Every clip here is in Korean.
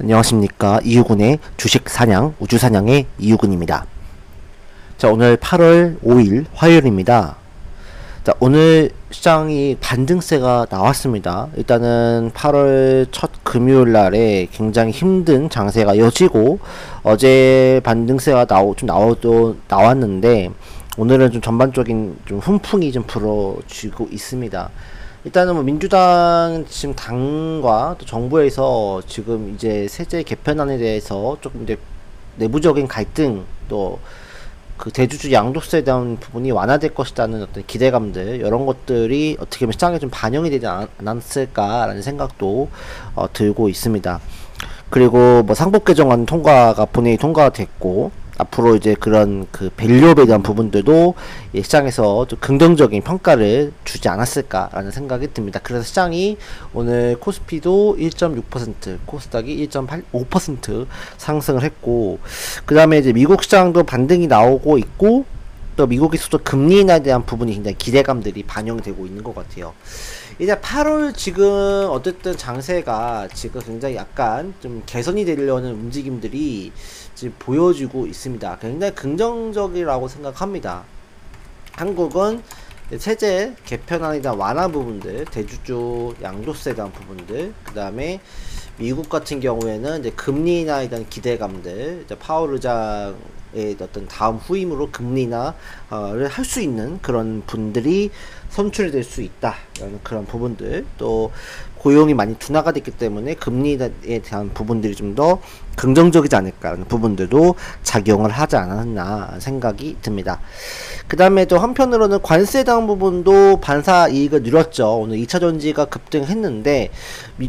안녕하십니까. 이유군의 주식사냥, 우주사냥의 이유군입니다. 자, 오늘 8월 5일 화요일입니다. 자, 오늘 시장이 반등세가 나왔습니다. 일단은 8월 첫 금요일 날에 굉장히 힘든 장세가 이어지고, 어제 반등세가 나왔는데, 오늘은 좀 전반적인 좀 훈풍이 좀 불어지고 있습니다. 일단은 뭐 민주당 지금 당과 또 정부에서 지금 이제 세제 개편안에 대해서 조금 이제 내부적인 갈등, 또 그 대주주 양도세에 대한 부분이 완화될 것이라는 어떤 기대감들, 이런 것들이 어떻게 보면 시장에 좀 반영이 되지 않았을까라는 생각도 들고 있습니다. 그리고 뭐 상법 개정안 통과가 본회의 통과가 됐고, 앞으로 이제 그런 그 밸류업에 대한 부분들도 시장에서 좀 긍정적인 평가를 주지 않았을까라는 생각이 듭니다. 그래서 시장이 오늘 코스피도 1.6%, 코스닥이 1.85% 상승을 했고, 그 다음에 이제 미국 시장도 반등이 나오고 있고, 또 미국에서도 금리 인하에 대한 부분이 굉장히 기대감들이 반영되고 있는 것 같아요. 이제 8월 지금 어쨌든 장세가 지금 굉장히 약간 좀 개선이 되려는 움직임들이 지금 보여지고 있습니다. 굉장히 긍정적이라고 생각합니다. 한국은 세제 개편안에 대한 완화 부분들, 대주주 양도세에 대한 부분들, 그 다음에 미국 같은 경우에는 이제 금리 인하에 대한 기대감들, 이제 파월 의장의 어떤 다음 후임으로 금리 인하를 할 수 있는 그런 분들이 선출이 될 수 있다라는 그런 부분들, 또 고용이 많이 둔화가 됐기 때문에 금리에 대한 부분들이 좀 더 긍정적이지 않을까라는 부분들도 작용을 하지 않았나 생각이 듭니다. 그 다음에 또 한편으로는 관세에 대한 부분도 반사 이익을 누렸죠. 오늘 2차전지가 급등했는데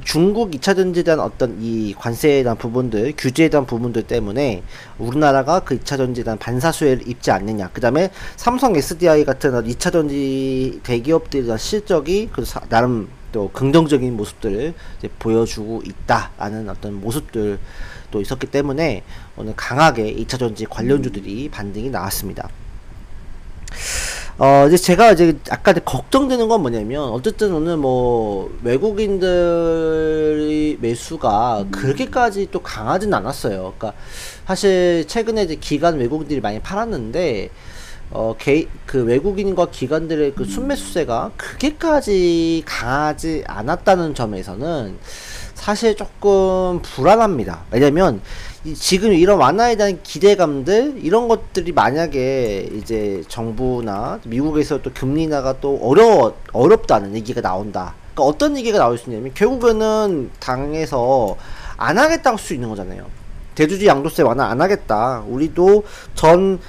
중국 2차전지에 대한 어떤 이 관세에 대한 부분들, 규제에 대한 부분들 때문에 우리나라가 그 2차전지에 대한 반사 수혜를 입지 않느냐. 그 다음에 삼성 SDI 같은 2차전지 대기업들에 대한 실적이 나름 또 긍정적인 모습들을 이제 보여주고 있다라는 어떤 모습들도 있었기 때문에 오늘 강하게 2차전지 관련주들이 반등이 나왔습니다. 이제 제가 이제 아까 걱정되는 건 뭐냐면, 어쨌든 오늘 뭐 외국인들의 매수가 그렇게까지 또 강하진 않았어요. 그러니까 사실 최근에 이제 기관 외국인들이 많이 팔았는데, 그 외국인과 기관들의 그 순매수세가 그게까지 강하지 않았다는 점에서는 사실 조금 불안합니다. 왜냐면 지금 이런 완화에 대한 기대감들, 이런 것들이 만약에 이제 정부나 미국에서 또 금리 인하가 또 어렵다는 얘기가 나온다. 그러니까 어떤 얘기가 나올 수 있냐면, 결국에는 당에서 안 하겠다고 할 수 있는 거잖아요. 대주주 양도세 완화 안 하겠다. 우리도 전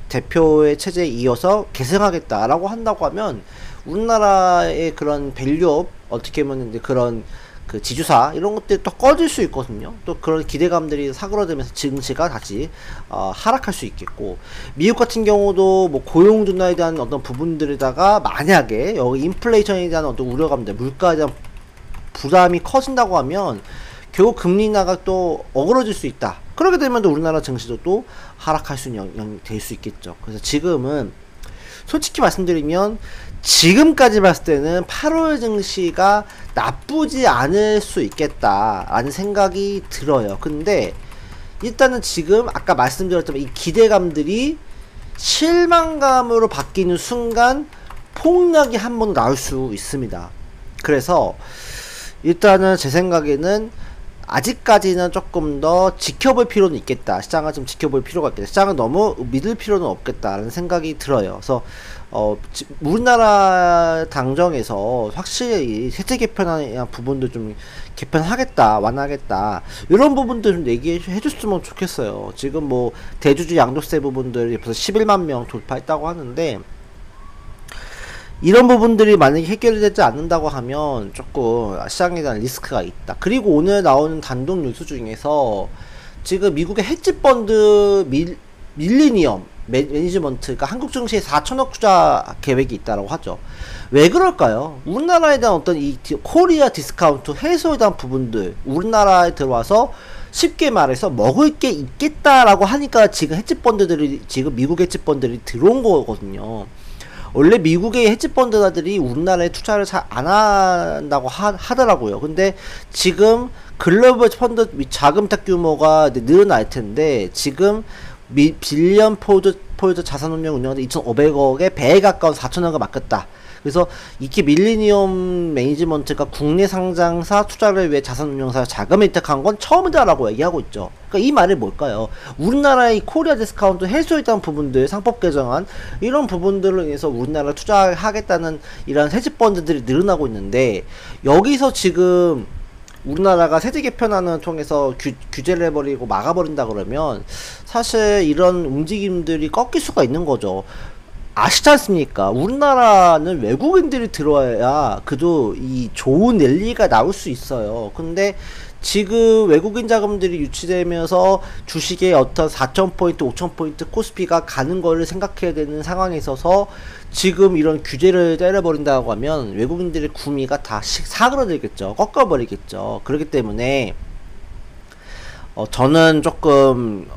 대표의 체제에 이어서 계승하겠다라고 한다고 하면, 우리나라의 그런 밸류업, 어떻게 보면 이제 그런 그 지주사 이런 것들이 또 꺼질 수 있거든요. 또 그런 기대감들이 사그러들면서 증시가 다시 하락할 수 있겠고, 미국 같은 경우도 뭐 고용 둔화에 대한 어떤 부분들에다가 만약에 여기 인플레이션에 대한 어떤 우려감들, 물가에 대한 부담이 커진다고 하면 결국 금리 인하가 또 어그러질 수 있다. 그렇게 되면 또 우리나라 증시도 또 하락할 수 있는 영향이 될 수 있겠죠. 그래서 지금은 솔직히 말씀드리면, 지금까지 봤을 때는 8월 증시가 나쁘지 않을 수 있겠다라는 생각이 들어요. 근데 일단은 지금 아까 말씀드렸지만 이 기대감들이 실망감으로 바뀌는 순간 폭락이 한 번 나올 수 있습니다. 그래서 일단은 제 생각에는 아직까지는 조금 더 지켜볼 필요는 있겠다. 시장을 좀 지켜볼 필요가 있겠다. 시장을 너무 믿을 필요는 없겠다라는 생각이 들어요. 그래서 우리나라 당정에서 확실히 세제 개편에 대한 부분도 좀 개편하겠다, 완화하겠다, 이런 부분들 좀 얘기해 줬으면 좋겠어요. 지금 뭐 대주주 양도세 부분들이 벌써 11만 명 돌파했다고 하는데, 이런 부분들이 만약에 해결되지 않는다고 하면 조금 시장에 대한 리스크가 있다. 그리고 오늘 나오는 단독 뉴스 중에서 지금 미국의 헤지펀드 밀리니엄 매니지먼트가 한국 증시에 4천억 투자 계획이 있다라고 하죠. 왜 그럴까요? 우리나라에 대한 어떤 이 코리아 디스카운트 해소에 대한 부분들, 우리나라에 들어와서 쉽게 말해서 먹을 게 있겠다라고 하니까 지금 헤지펀드들이, 지금 미국 헤지펀드들이 들어온 거거든요. 원래 미국의 헤지펀드가들이 우리나라에 투자를 잘 안 한다고 하더라고요. 근데 지금 글로벌 펀드 자금탁 규모가 늘어날 텐데, 지금 빌리언 폴드 자산운용 운영도 2,500억에 배에 가까운 4,000억을 맡겼다. 그래서 이렇게 밀리니엄 매니지먼트가 국내 상장사 투자를 위해 자산운용사 자금을 획득한 건 처음이다라고 얘기하고 있죠. 그러니까 이 말이 뭘까요? 우리나라의 코리아 디스카운트 해소에 대한 부분들, 상법 개정안 이런 부분들을 위해서 우리나라 투자하겠다는 이런 헤지펀드들이 늘어나고 있는데, 여기서 지금 우리나라가 세제 개편안을 통해서 규제를 해버리고 막아버린다 그러면 사실 이런 움직임들이 꺾일 수가 있는 거죠. 아시지 않습니까? 우리나라는 외국인들이 들어와야 그도 이 좋은 랠리가 나올 수 있어요. 근데 지금 외국인 자금들이 유치되면서 주식의 어떤 4,000포인트, 5,000포인트 코스피가 가는 거를 생각해야 되는 상황에 있어서 지금 이런 규제를 때려버린다고 하면 외국인들의 구미가 다 사그러들겠죠. 꺾어버리겠죠. 그렇기 때문에 저는 조금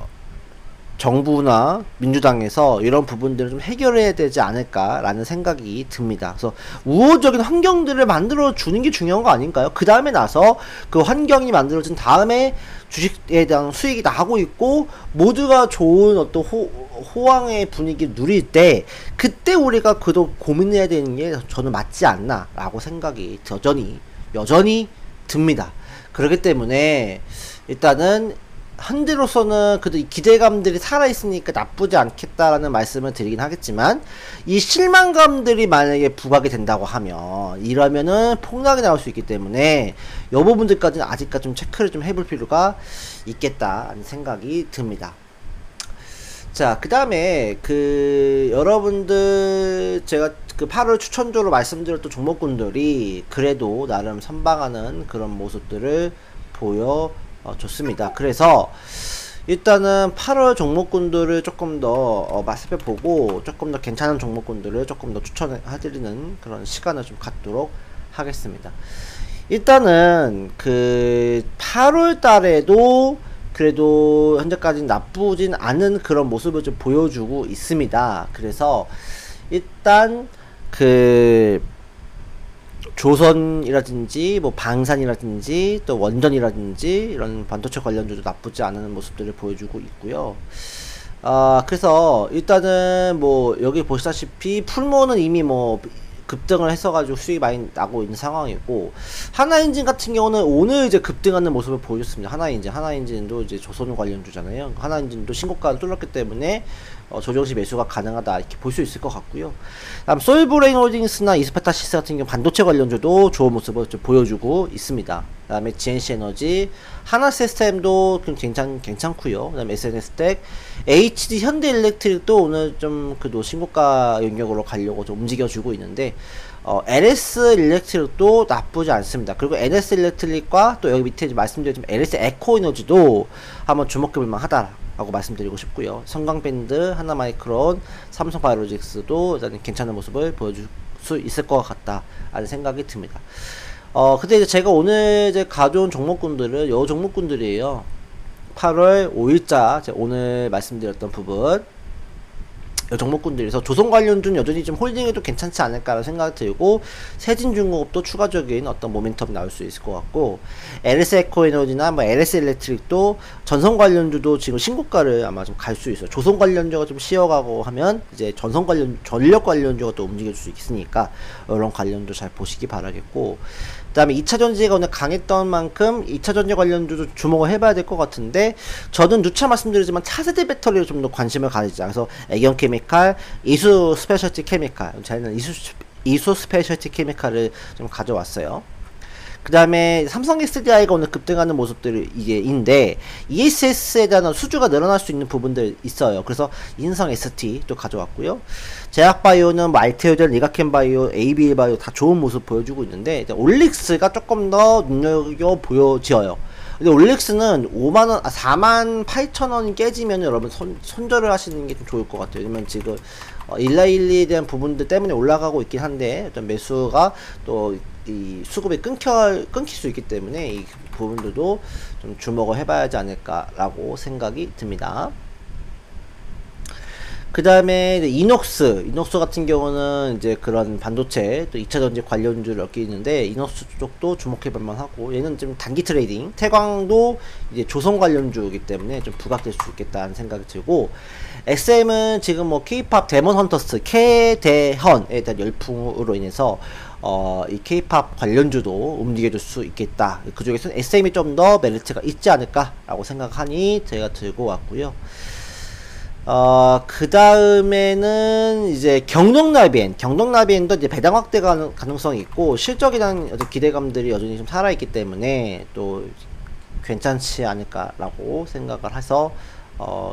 정부나 민주당에서 이런 부분들을 좀 해결해야 되지 않을까라는 생각이 듭니다. 그래서 우호적인 환경들을 만들어 주는 게 중요한 거 아닌가요? 그 다음에 나서 그 환경이 만들어진 다음에 주식에 대한 수익이 나고 있고 모두가 좋은 어떤 호황의 분위기를 누릴 때, 그때 우리가 그도 고민해야 되는 게 저는 맞지 않나 라고 생각이 여전히 듭니다. 그렇기 때문에 일단은 현재로서는 그래도 이 기대감들이 살아있으니까 나쁘지 않겠다라는 말씀을 드리긴 하겠지만, 이 실망감들이 만약에 부각이 된다고 하면 이러면은 폭락이 나올 수 있기 때문에 이 부분들까지는 아직까지 좀 체크를 좀 해볼 필요가 있겠다는 생각이 듭니다. 자, 그 다음에 여러분들 제가 8월 추천주로 말씀드렸던 종목군들이 그래도 나름 선방하는 그런 모습들을 보여줬습니다. 그래서 일단은 8월 종목군들을 조금 더 살펴보고 조금 더 괜찮은 종목군들을 조금 더 추천해드리는 그런 시간을 좀 갖도록 하겠습니다. 일단은 8월 달에도 그래도 현재까지는 나쁘진 않은 그런 모습을 좀 보여주고 있습니다. 그래서 일단 조선이라든지 뭐 방산이라든지 또 원전이라든지 이런 반도체 관련주도 나쁘지 않은 모습들을 보여주고 있고요. 그래서 일단은 뭐 여기 보시다시피 풀모는 이미 뭐 급등을 했어가지고 수익이 많이 나고 있는 상황이고, 하나인진 같은 경우는 오늘 이제 급등하는 모습을 보여줬습니다. 하나인진도 이제 조선 관련주잖아요. 하나인진도 신고가를 뚫었기 때문에 조정시 매수가 가능하다 이렇게 볼 수 있을 것 같고요. 다음 솔브레인홀딩스나 이스페타시스 같은 경우 반도체 관련주도 좋은 모습을 좀 보여주고 있습니다. 그 다음에 GNC에너지, 하나시스템도 괜찮고요. 그 다음에 SNS텍, HD 현대일렉트릭도 오늘 좀 그도 신고가 영역으로 가려고 좀 움직여주고 있는데, LS 일렉트릭도 나쁘지 않습니다. 그리고 NS 일렉트릭과 또 여기 밑에 말씀드렸지만 LS 에코에너지도 한번 주목해볼만 하다라고 말씀드리고 싶고요. 성광밴드, 하나마이크론, 삼성바이오로직스도 일단 괜찮은 모습을 보여줄 수 있을 것 같다라는 생각이 듭니다. 근데 이제 제가 오늘 이제 가져온 종목군들은 요 종목군들이에요. 8월 5일자 제가 오늘 말씀드렸던 부분 요 종목군들에서 조선 관련주는 여전히 좀 홀딩해도 괜찮지 않을까라는 생각이 들고, 세진중공업도 추가적인 어떤 모멘텀이 나올 수 있을 것 같고, LS 에코에너지나 뭐 LS 일렉트릭도 전선 관련주도 지금 신고가를 아마 좀 갈 수 있어요. 조선 관련주가 좀 쉬어가고 하면 이제 전력 관련주가 또 움직일 수 있으니까 이런 관련주 잘 보시기 바라겠고, 그 다음에 2차전지가 오늘 강했던 만큼 2차전지 관련주도 주목을 해봐야 될 것 같은데, 저는 누차 말씀드리지만 차세대 배터리에 좀 더 관심을 가지자. 그래서 애경케미칼, 이수 스페셜티 케미칼, 저희는 이수 스페셜티 케미칼을 좀 가져왔어요. 그 다음에 삼성 SDI가 오늘 급등하는 모습들이 이게인데, ESS에 대한 수주가 늘어날 수 있는 부분들 있어요. 그래서 인성 ST도 가져왔고요. 제약바이오는 뭐 알테오젠, 리가켄바이오, ABL바이오 다 좋은 모습 보여주고 있는데, 올릭스가 조금 더 눈여겨 보여져요. 근데 올릭스는 48,000원이 깨지면 여러분 손절을 하시는 게 좀 좋을 것 같아요. 왜냐면 지금 1라일리에 대한 부분들 때문에 올라가고 있긴 한데, 어떤 매수가 또 이 수급이 끊길 수 있기 때문에 이 부분들도 좀 주목을 해봐야 하지 않을까라고 생각이 듭니다. 그 다음에 이녹스 같은 경우는 이제 그런 반도체 또 2차 전지 관련주를 엮여 있는데 이녹스 쪽도 주목해 볼 만하고, 얘는 좀 단기 트레이딩, 태광도 이제 조선 관련주이기 때문에 좀 부각될 수 있겠다는 생각이 들고, SM은 지금 뭐 K-팝 데몬 헌터스 캐대현에 대한 열풍으로 인해서 이 K-팝 관련주도 움직여줄 수 있겠다. 그 중에서는 SM이 좀 더 메리트가 있지 않을까라고 생각하니 제가 들고 왔고요. 그 다음에는 이제 경동나비엔도 이제 배당 확대 가능성이 있고, 실적에 대한 어떤 기대감들이 여전히 좀 살아있기 때문에 또 괜찮지 않을까라고 생각을 해서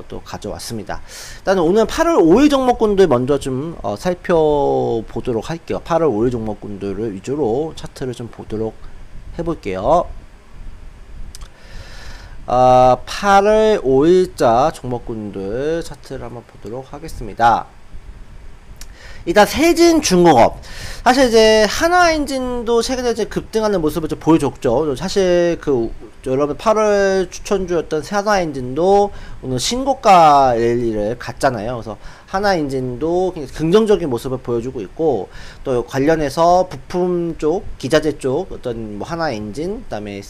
또 가져왔습니다. 일단 오늘 8월 5일 종목군들 먼저 좀 살펴보도록 할게요. 8월 5일 종목군들을 위주로 차트를 좀 보도록 해볼게요. 8월 5일자 종목군들 차트를 한번 보도록 하겠습니다. 일단 세진중공업, 사실 이제 하나엔진도 최근에 이제 급등하는 모습을 좀 보여줬죠. 사실 그 여러분 8월 추천주였던 하나엔진도 오늘 신고가 랠리를 갔잖아요. 그래서 하나엔진도 긍정적인 모습을 보여주고 있고, 또 관련해서 부품 쪽, 기자재 쪽 어떤 뭐 하나엔진, 그다음에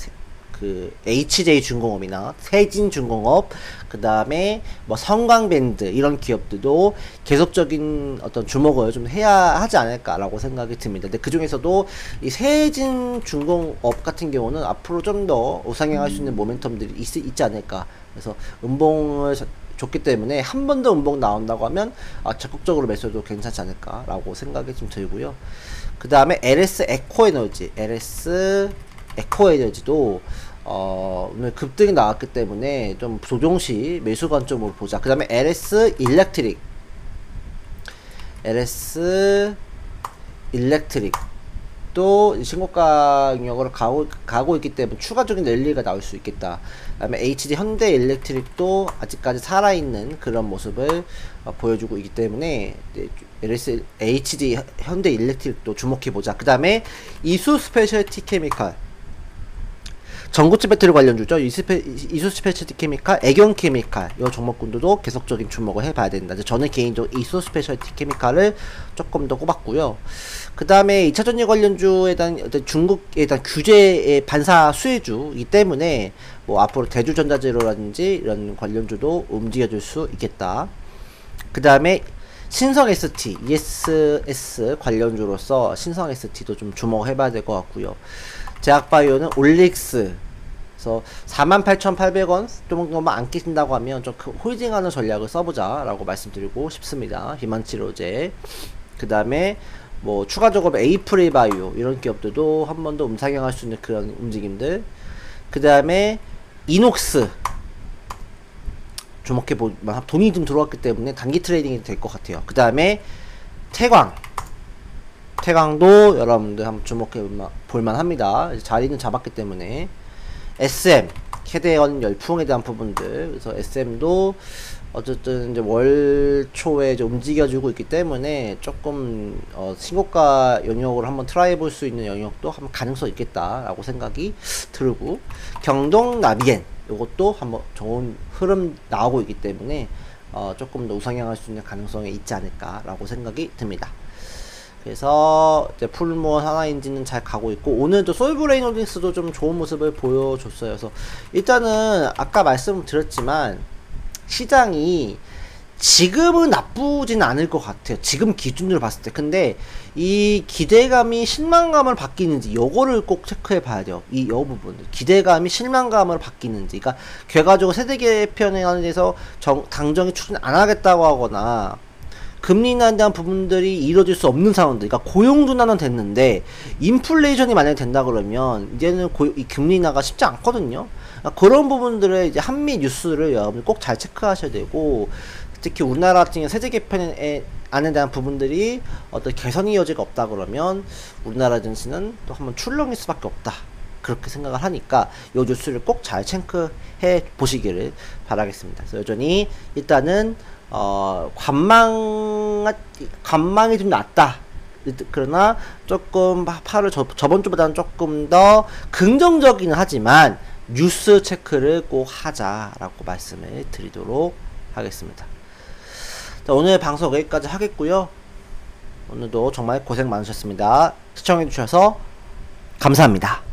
그 HJ중공업이나 세진중공업, 그 다음에 뭐 성광밴드, 이런 기업들도 계속적인 어떤 주목을 좀 해야 하지 않을까라고 생각이 듭니다. 근데 그 중에서도 이 세진중공업 같은 경우는 앞으로 좀 더 우상향할 수 있는 모멘텀들이 있지 않을까. 그래서 음봉을 줬기 때문에 한 번 더 음봉 나온다고 하면 적극적으로 매수도 괜찮지 않을까라고 생각이 좀 들고요. 그 다음에 LS 에코에너지도 오늘 급등이 나왔기 때문에 좀 조정시 매수 관점으로 보자. 그 다음에 LS 일렉트릭 또 신고가 영역으로 가고 있기 때문에 추가적인 랠리가 나올 수 있겠다. 그 다음에 HD 현대일렉트릭도 아직까지 살아있는 그런 모습을 보여주고 있기 때문에 LS HD 현대일렉트릭도 주목해보자. 그 다음에 이수 스페셜티 케미칼, 전고체 배터리 관련주죠. 이수 스페셜티 케미칼, 애경 케미칼, 이 종목군들도 계속적인 주목을 해봐야 된다. 저는 개인적으로 이수 스페셜티 케미칼을 조금 더 꼽았고요. 그 다음에 2차 전지 관련주에 대한 중국에 대한 규제의 반사 수혜주이기 때문에 뭐 앞으로 대주전자재료라든지 이런 관련주도 움직여줄 수 있겠다. 그 다음에 신성 ST, ESS 관련주로서 신성 ST도 좀 주목을 해봐야 될 것 같고요. 제약바이오는 올릭스, 그래서 48,800원 정도만 안 끼신다고 하면 좀 홀딩하는 전략을 써보자 라고 말씀드리고 싶습니다. 비만치료제. 그 다음에 뭐 추가적으로 에이프릴바이오, 이런 기업들도 한 번 더 음상향할 수 있는 그런 움직임들. 그 다음에 이녹스 주목해보면 돈이 좀 들어왔기 때문에 단기 트레이딩이 될 것 같아요. 그 다음에 태광도 여러분들 한번 주목해 볼만 합니다. 자리는 잡았기 때문에. SM, 캐대현 열풍에 대한 부분들. 그래서 SM도 어쨌든 이제 월 초에 이제 움직여주고 있기 때문에 조금 신고가 영역으로 한번 트라이 볼 수 있는 영역도 한번 가능성 있겠다라고 생각이 들고, 경동나비엔 이것도 한번 좋은 흐름 나오고 있기 때문에 조금 더 우상향할 수 있는 가능성이 있지 않을까라고 생각이 듭니다. 그래서 이제 풀무원 하나인지는 잘 가고 있고, 오늘도 솔브레인 홀딩스도 좀 좋은 모습을 보여줬어요. 그래서 일단은 아까 말씀드렸지만 시장이 지금은 나쁘진 않을 것 같아요. 지금 기준으로 봤을 때. 근데 이 기대감이 실망감을 바뀌는지 요거를 꼭 체크해 봐야 돼요. 요 부분, 기대감이 실망감으로 바뀌는지. 그러니까 결과적으로 세대 개편에 대해서 당정이 추진 안 하겠다고 하거나 금리 인하에 대한 부분들이 이루어질 수 없는 상황들, 그러니까 고용 둔화는 됐는데 인플레이션이 만약에 된다 그러면 이제는 이 금리 인하가 쉽지 않거든요. 그러니까 그런 부분들을 이제 한미 뉴스를 여러분들 꼭 잘 체크하셔야 되고, 특히 우리나라 같은 경우 세제 개편에 안에 대한 부분들이 어떤 개선의 여지가 없다 그러면 우리나라 증시는 또 한번 출렁일 수밖에 없다, 그렇게 생각을 하니까 요 뉴스를 꼭 잘 체크해 보시기를 바라겠습니다. 그래서 여전히 일단은 관망이 좀 낮다. 그러나 조금 저번 주보다는 조금 더 긍정적이긴 하지만 뉴스 체크를 꼭 하자라고 말씀을 드리도록 하겠습니다. 자, 오늘 방송 여기까지 하겠고요. 오늘도 정말 고생 많으셨습니다. 시청해주셔서 감사합니다.